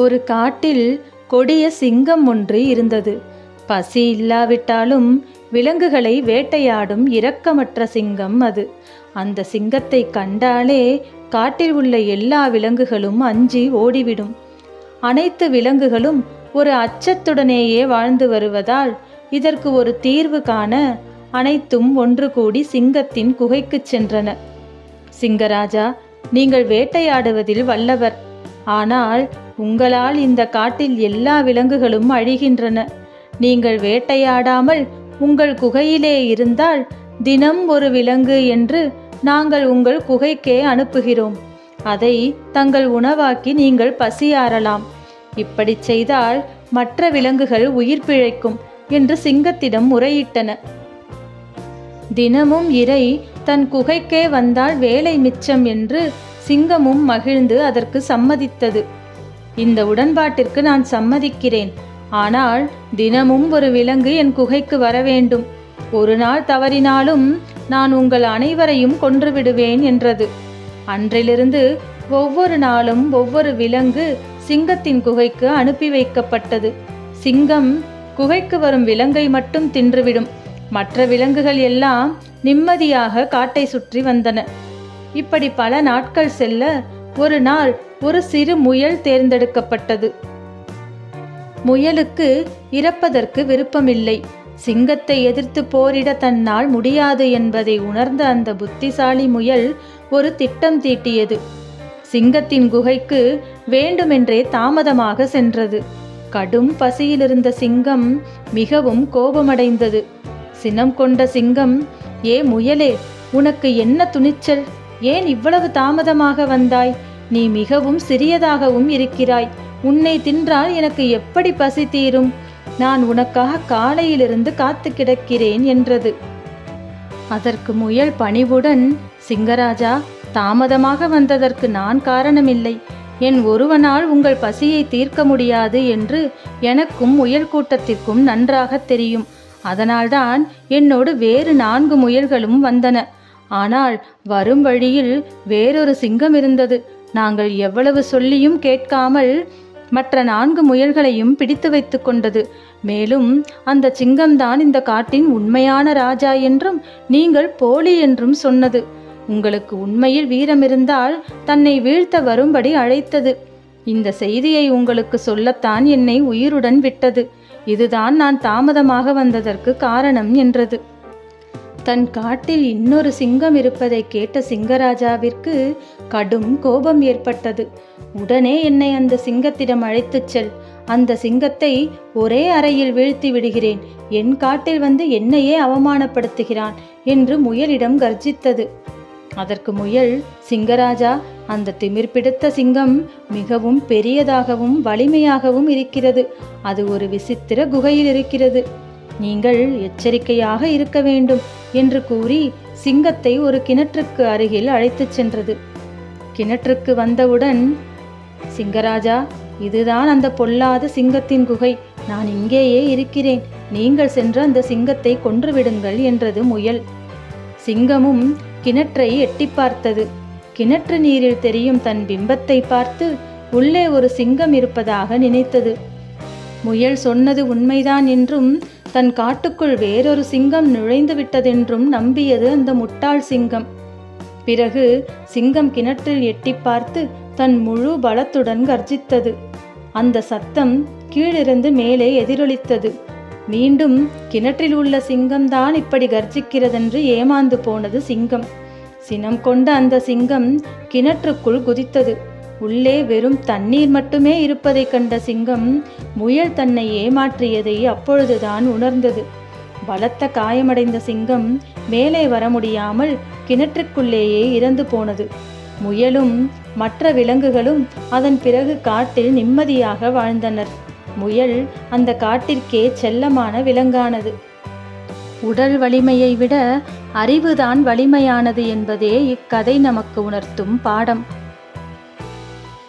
ஒரு காட்டில் கொடிய சிங்கம் ஒன்று இருந்தது. பசி இல்லாவிட்டாலும் விலங்குகளை வேட்டையாடும் இரக்கமற்ற சிங்கம் அது. அந்த சிங்கத்தை கண்டாலே காட்டில் உள்ள எல்லா விலங்குகளும் அஞ்சி ஓடிவிடும். அனைத்து விலங்குகளும் ஒரு அச்சத்துடனேயே வாழ்ந்து வருவதால் இதற்கு ஒரு தீர்வு காண அனைத்தும் ஒன்று கூடி சிங்கத்தின் குகைக்கு சென்றன. சிங்கராஜா, நீங்கள் வேட்டையாடுவதில் வல்லவர். ஆனால் உங்களால் இந்த காட்டில் எல்லா விலங்குகளும் அழிகின்றன. நீங்கள் வேட்டையாடாமல் உங்கள் குகையிலே இருந்தால் தினம் ஒரு விலங்கு என்று நாங்கள் உங்கள் குகைக்கே அனுப்புகிறோம். அதை தங்கள் உணவாக்கி நீங்கள் பசியாறலாம். இப்படி செய்தால் மற்ற விலங்குகள் உயிர் பிழைக்கும் என்று சிங்கத்திடம் முறையிட்டன. தினமும் இரை தன் குகைக்கே வந்தால் வேலை மிச்சம் என்று சிங்கமும் மகிழ்ந்து அதற்கு சம்மதித்தது. இந்த உடன்பாட்டிற்கு நான் சம்மதிக்கிறேன். ஆனால் தினமும் ஒரு விலங்கு என் குகைக்கு வர வேண்டும். ஒரு நாள் தவறினாலும் நான் உங்கள் அனைவரையும் கொன்று விடுவேன் என்றது. அன்றிலிருந்து ஒவ்வொரு நாளும் ஒவ்வொரு விலங்கு சிங்கத்தின் குகைக்கு அனுப்பி வைக்கப்பட்டது. சிங்கம் குகைக்கு வரும் விலங்கை மட்டும் தின்றுவிடும். மற்ற விலங்குகள் எல்லாம் நிம்மதியாக காட்டை சுற்றி வந்தன. இப்படி பல நாட்கள் செல்ல ஒரு நாள் ஒரு சிறு முயல் தேர்ந்தெடுக்கப்பட்டது. முயலுக்கு இறப்பதற்கு விருப்பமில்லை. சிங்கத்தை எதிர்த்து போரிட தன்னால் முடியாது என்பதை உணர்ந்த அந்த புத்திசாலி முயல் ஒரு திட்டம் தீட்டியது. சிங்கத்தின் குகைக்கு வேண்டுமென்றே தாமதமாக சென்றது. கடும் பசியிலிருந்த சிங்கம் மிகவும் கோபமடைந்தது. சினம் கொண்ட சிங்கம், ஏ முயலே, உனக்கு என்ன துணிச்சல்? ஏன் இவ்வளவு தாமதமாக வந்தாய்? நீ மிகவும் சிறியதாகவும் இருக்கிறாய். உன்னை தின்றால் எனக்கு எப்படி பசி தீரும்? நான் உனக்காக காலையிலிருந்து காத்து கிடக்கிறேன் என்றது. அதற்கு முயல் பணிவுடன், சிங்கராஜா, தாமதமாக வந்ததற்கு நான் காரணமில்லை. என் ஒருவனால் உங்கள் பசியை தீர்க்க முடியாது என்று எனக்கும் முயல் கூட்டத்திற்கும் நன்றாக தெரியும். அதனால்தான் என்னோடு வேறு 4 முயல்களும் வந்தன. ஆனால் வரும் வழியில் வேறொரு சிங்கம் இருந்தது. நாங்கள் எவ்வளவு சொல்லியும் கேட்காமல் மற்ற 4 முயல்களையும் பிடித்து வைத்து கொண்டது. மேலும் அந்த சிங்கம்தான் இந்த காட்டின் உண்மையான ராஜா என்றும் நீங்கள் போலி என்றும் சொன்னது. உங்களுக்கு உண்மையில் வீரம் இருந்தால் தன்னை வீழ்த்த வரும்படி அழைத்தது. இந்த செய்தியை உங்களுக்கு சொல்லத்தான் என்னை உயிருடன் விட்டது. இதுதான் நான் தாமதமாக வந்ததற்கு காரணம் என்றது. தன் காட்டில் இன்னொரு சிங்கம் இருப்பதை கேட்ட சிங்கராஜாவிற்கு கடும் கோபம் ஏற்பட்டது. உடனே என்னை அந்த சிங்கத்திடம் அழைத்துச் செல். அந்த சிங்கத்தை ஒரே அறையில் வீழ்த்தி விடுகிறேன். என் காட்டில் வந்து என்னையே அவமானப்படுத்துகிறான் என்று முயலிடம் கர்ஜித்தது. அதற்கு முயல், சிங்கராஜா, அந்த திமிர் பிடித்த சிங்கம் மிகவும் பெரியதாகவும் வலிமையாகவும் இருக்கிறது. அது ஒரு விசித்திர குகையில் இருக்கிறது. நீங்கள் எச்சரிக்கையாக இருக்க வேண்டும் என்று கூறி சிங்கத்தை ஒரு கிணற்றுக்கு அருகில் அழைத்துச் சென்றது. கிணற்றுக்கு வந்தவுடன், சிங்கராஜா, இதுதான் அந்த பொல்லாத சிங்கத்தின் குகை. நான் இங்கேயே இருக்கிறேன். நீங்கள் சென்று அந்த சிங்கத்தை கொன்றுவிடுங்கள் என்றது முயல். சிங்கமும் கிணற்றை எட்டி பார்த்தது. கிணற்று நீரில் தெரியும் தன் பிம்பத்தை பார்த்து உள்ளே ஒரு சிங்கம் இருப்பதாக நினைத்தது. முயல் சொன்னது உண்மைதான் என்றும் தன் காட்டுக்குள் வேறொரு சிங்கம் நுழைந்து விட்டதென்றும் நம்பியது அந்த முட்டாள் சிங்கம். பிறகு சிங்கம் கிணற்றில் எட்டி பார்த்து தன் முழு பலத்துடன் கர்ஜித்தது. அந்த சத்தம் கீழிருந்து மேலே எதிரொலித்தது. மீண்டும் கிணற்றில் உள்ள சிங்கம்தான் இப்படி கர்ஜிக்கிறதென்று ஏமாந்து போனது சிங்கம். சினம் கொண்ட அந்த சிங்கம் கிணற்றுக்குள் குதித்தது. உள்ளே வெறும் தண்ணீர் மட்டுமே இருப்பதை கண்ட சிங்கம் முயல் தன்னை ஏமாற்றியதை அப்பொழுதுதான் உணர்ந்தது. பலத்த காயமடைந்த சிங்கம் மேலே வர முடியாமல் கிணற்றுக்குள்ளேயே இறந்து போனது. முயலும் மற்ற விலங்குகளும் அதன் பிறகு காட்டில் நிம்மதியாக வாழ்ந்தனர். முயல் அந்த காட்டிற்கே செல்லமான விலங்கானது. உடல் வலிமையை விட அறிவுதான் வலிமையானது என்பதே இக்கதை நமக்கு உணர்த்தும் பாடம்.